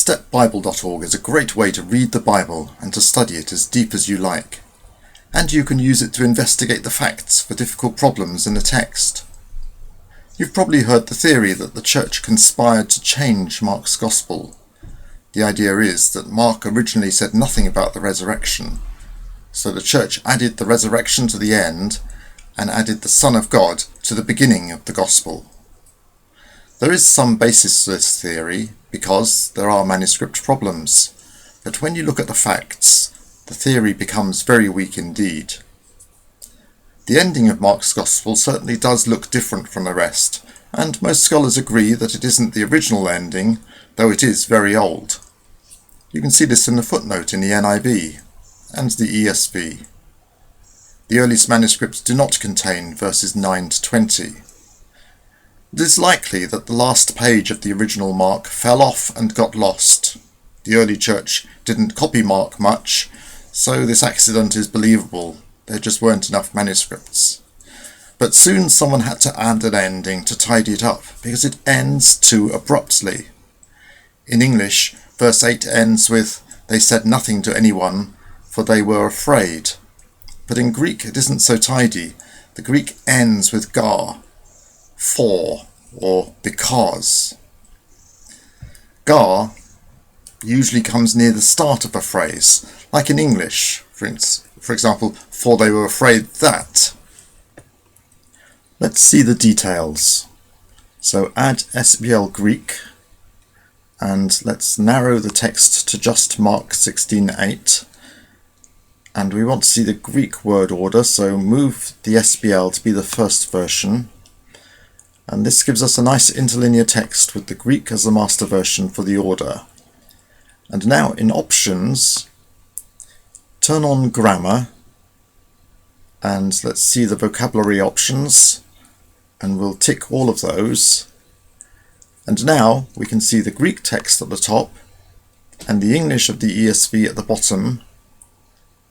stepbible.org is a great way to read the Bible and to study it as deep as you like. And you can use it to investigate the facts for difficult problems in the text. You've probably heard the theory that the church conspired to change Mark's Gospel. The idea is that Mark originally said nothing about the resurrection, so the church added the resurrection to the end and added the Son of God to the beginning of the Gospel. There is some basis to this theory because there are manuscript problems, but when you look at the facts, the theory becomes very weak indeed. The ending of Mark's Gospel certainly does look different from the rest, and most scholars agree that it isn't the original ending, though it is very old. You can see this in the footnote in the NIV and the ESV. The earliest manuscripts do not contain verses 9 to 20. It is likely that the last page of the original Mark fell off and got lost. The early church didn't copy Mark much, so this accident is believable. There just weren't enough manuscripts. But soon someone had to add an ending to tidy it up, because it ends too abruptly. In English, verse 8 ends with, "They said nothing to anyone, for they were afraid." But in Greek it isn't so tidy. The Greek ends with gar, for, or because. Gar usually comes near the start of a phrase, like in English, for example, "for they were afraid that." Let's see the details. So add SBL Greek, and let's narrow the text to just Mark 16:8. And we want to see the Greek word order, so move the SBL to be the first version. And this gives us a nice interlinear text with the Greek as the master version for the order. And now in options, turn on grammar, and let's see the vocabulary options, and we'll tick all of those. And now we can see the Greek text at the top and the English of the ESV at the bottom,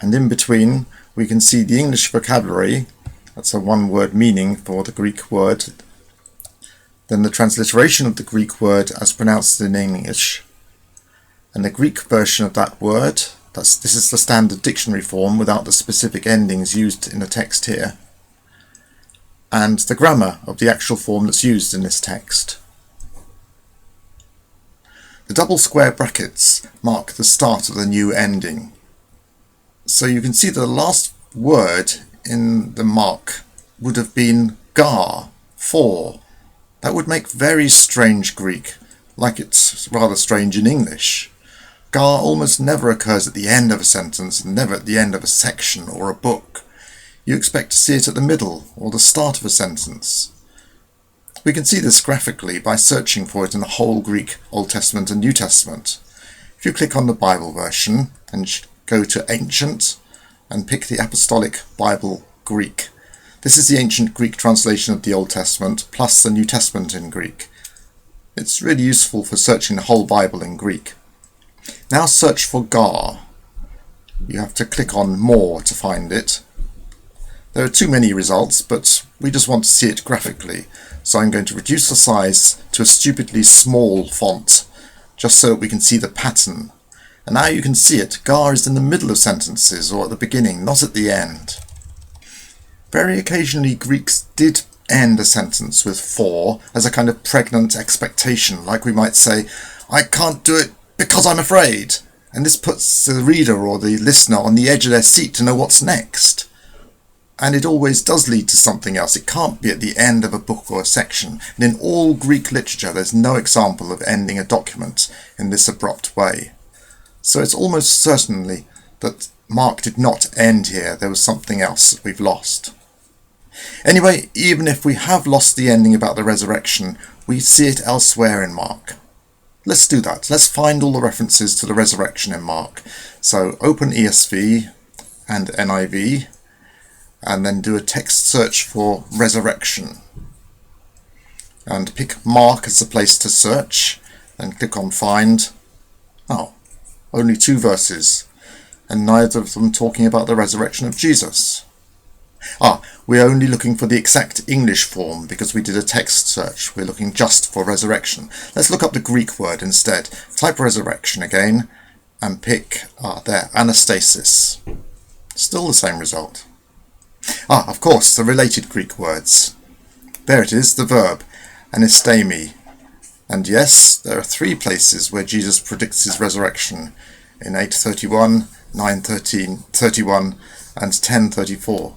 and in between we can see the English vocabulary, that's a one-word meaning for the Greek word, then the transliteration of the Greek word as pronounced in English, and the Greek version of that word. This is the standard dictionary form without the specific endings used in the text here, and the grammar of the actual form that's used in this text. The double square brackets mark the start of the new ending. So you can see the last word in the mark would have been gar, for. That would make very strange Greek, like it's rather strange in English. Gar almost never occurs at the end of a sentence and never at the end of a section or a book. You expect to see it at the middle or the start of a sentence. We can see this graphically by searching for it in the whole Greek Old Testament and New Testament. If you click on the Bible version and go to Ancient and pick the Apostolic Bible Greek, this is the ancient Greek translation of the Old Testament plus the New Testament in Greek. It's really useful for searching the whole Bible in Greek. Now search for gar. You have to click on More to find it. There are too many results, but we just want to see it graphically, so I'm going to reduce the size to a stupidly small font, just so that we can see the pattern. And now you can see it. Gar is in the middle of sentences or at the beginning, not at the end. Very occasionally Greeks did end a sentence with for as a kind of pregnant expectation, like we might say, "I can't do it because I'm afraid," and this puts the reader or the listener on the edge of their seat to know what's next. And it always does lead to something else. It can't be at the end of a book or a section. And in all Greek literature, there's no example of ending a document in this abrupt way. So it's almost certainly that Mark did not end here. There was something else that we've lost. Anyway, even if we have lost the ending about the resurrection, we see it elsewhere in Mark. Let's do that. Let's find all the references to the resurrection in Mark. So open ESV and NIV, and then do a text search for resurrection. And pick Mark as the place to search, then click on Find. Oh, only 2 verses, and neither of them talking about the resurrection of Jesus. We're only looking for the exact English form because we did a text search. We're looking just for resurrection. Let's look up the Greek word instead. Type resurrection again and pick, there, anastasis. Still the same result. Of course, the related Greek words. There it is, the verb, anistemi. And yes, there are 3 places where Jesus predicts his resurrection, in 8:31, 9:31, and 10:34.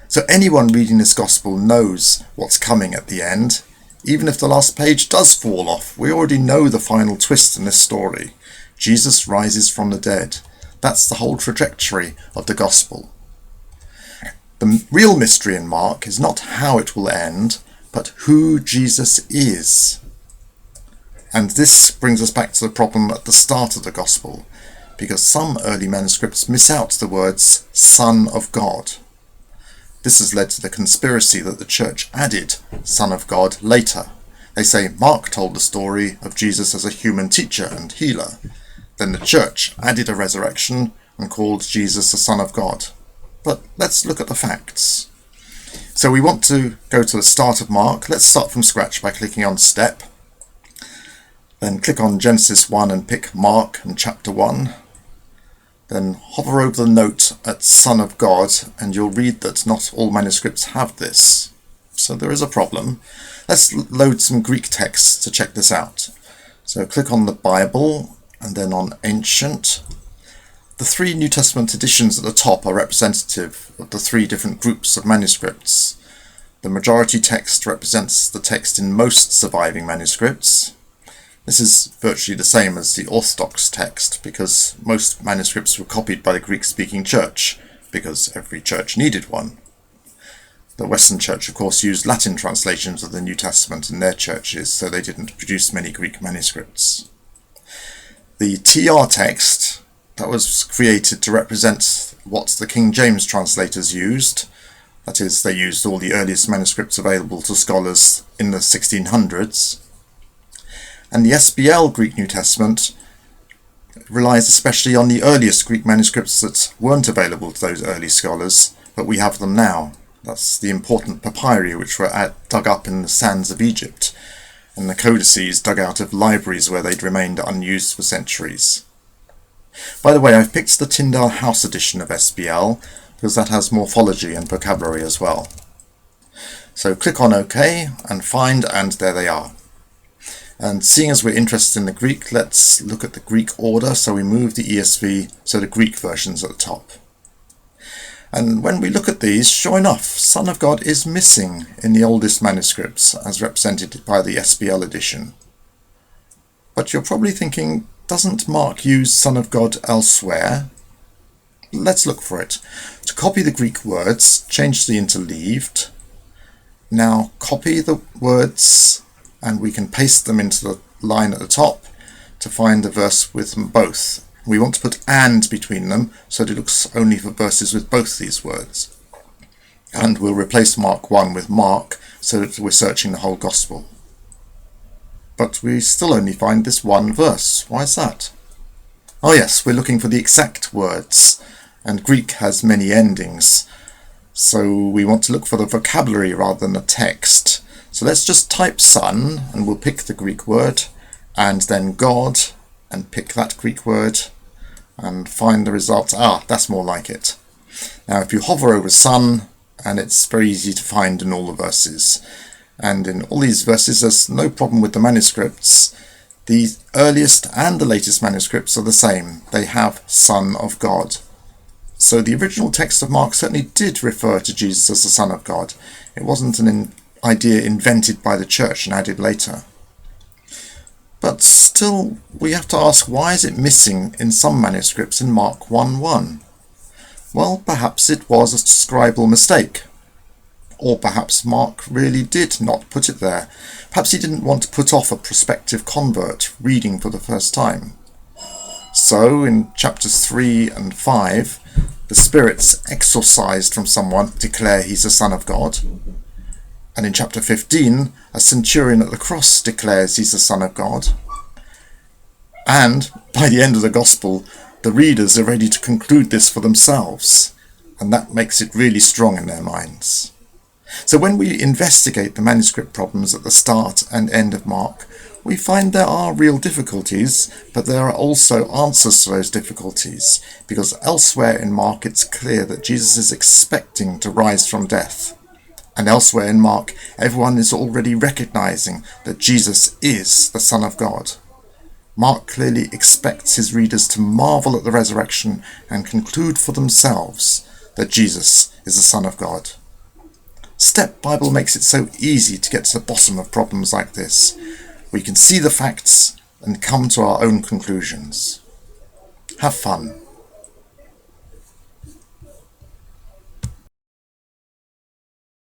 So anyone reading this gospel knows what's coming at the end. Even if the last page does fall off, we already know the final twist in this story. Jesus rises from the dead. That's the whole trajectory of the gospel. The real mystery in Mark is not how it will end, but who Jesus is. And this brings us back to the problem at the start of the gospel, because some early manuscripts miss out the words Son of God. This has led to the conspiracy that the church added Son of God later. They say Mark told the story of Jesus as a human teacher and healer. Then the church added a resurrection and called Jesus the Son of God. But let's look at the facts. So we want to go to the start of Mark. Let's start from scratch by clicking on Step. Then click on Genesis 1 and pick Mark and chapter 1. Then hover over the note at Son of God and you'll read that not all manuscripts have this. So there is a problem. Let's load some Greek texts to check this out. So click on the Bible and then on Ancient. The 3 New Testament editions at the top are representative of the 3 different groups of manuscripts. The majority text represents the text in most surviving manuscripts. This is virtually the same as the Orthodox text because most manuscripts were copied by the Greek-speaking church because every church needed one. The Western Church, of course, used Latin translations of the New Testament in their churches, so they didn't produce many Greek manuscripts. The TR text that was created to represent what the King James translators used, that is, they used all the earliest manuscripts available to scholars in the 1600s, and the SBL Greek New Testament relies especially on the earliest Greek manuscripts that weren't available to those early scholars, but we have them now. That's the important papyri which were dug up in the sands of Egypt, and the codices dug out of libraries where they'd remained unused for centuries. By the way, I've picked the Tyndale House edition of SBL because that has morphology and vocabulary as well. So click on OK and find, and there they are. And seeing as we're interested in the Greek, let's look at the Greek order. So we move the ESV so the Greek version's at the top. And when we look at these, sure enough, Son of God is missing in the oldest manuscripts as represented by the SBL edition. But you're probably thinking, doesn't Mark use Son of God elsewhere? Let's look for it. To copy the Greek words, change the interleaved. Now copy the words and we can paste them into the line at the top to find a verse with them both. We want to put and between them so that it looks only for verses with both these words. And we'll replace Mark 1 with Mark so that we're searching the whole gospel. But we still only find this one verse. Why is that? Oh yes, we're looking for the exact words, and Greek has many endings. So we want to look for the vocabulary rather than the text. So let's just type Son, and we'll pick the Greek word, and then God, and pick that Greek word, and find the result. That's more like it. Now if you hover over Son, and it's very easy to find in all the verses. And in all these verses, there's no problem with the manuscripts. The earliest and the latest manuscripts are the same. They have Son of God. So the original text of Mark certainly did refer to Jesus as the Son of God. It wasn't an idea invented by the church and added later. But still, we have to ask, why is it missing in some manuscripts in Mark 1:1? Well, perhaps it was a scribal mistake. Or perhaps Mark really did not put it there. Perhaps he didn't want to put off a prospective convert reading for the first time. So, in chapters 3 and 5, the spirits exorcised from someone declare he's the Son of God. And in chapter 15, a centurion at the cross declares he's the Son of God. And, by the end of the Gospel, the readers are ready to conclude this for themselves. and that makes it really strong in their minds. So when we investigate the manuscript problems at the start and end of Mark, we find there are real difficulties, but there are also answers to those difficulties, because elsewhere in Mark it's clear that Jesus is expecting to rise from death. And elsewhere in Mark, everyone is already recognizing that Jesus is the Son of God. Mark clearly expects his readers to marvel at the resurrection and conclude for themselves that Jesus is the Son of God. Step Bible makes it so easy to get to the bottom of problems like this. We can see the facts and come to our own conclusions. Have fun.